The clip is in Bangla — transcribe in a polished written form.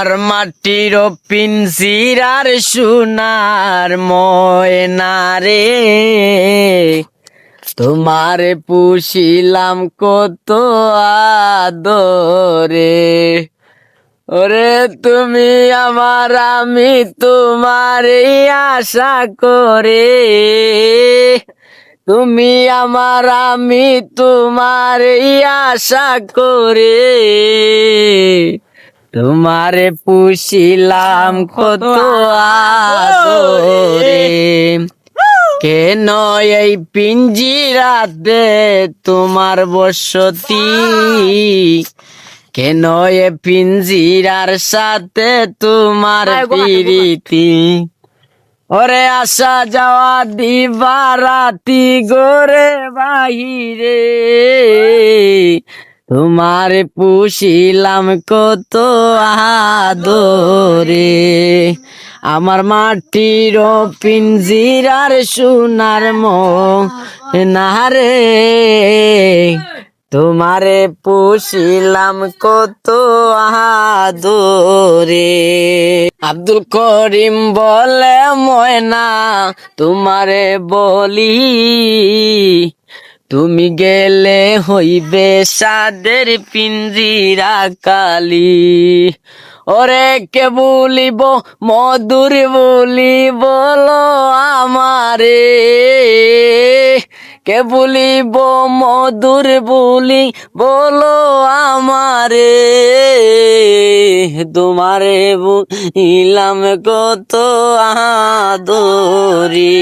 আর মাটির পিঞ্জিরার সোনার ময়না রে, তোমারে পুষিলাম কত আদরে। ওরে তুমি আমার, আমি তোমার আশা করে, তুমি আমার, আমি তোমার আশা করে, তোমারে পুষিলাম কত আদরে। কেন এই পিঞ্জিরাতে তোমার বসতি, কেন এ পিঞ্জিরার সাথে তোমার প্রীতি। ওরে আসা যাওয়া দিবা রাতি গোরে বাহিরে, তোমার পুষিলাম কত আদরে। আমার মাটির পিঞ্জিরার সোনার ময়না রে, তোমারে পুষিলাম কত আদরে। আব্দুল করিম বলে ময়না তোমারে বলি, তুমি গেলে হইবে সাদের পিঞ্জিরা কালি। ওরে কে বলিব মধুর বলি বলো আমারে, কে বলিব মধুর বলি বলো আমারে, তোমারে বলিলাম কত আদরি।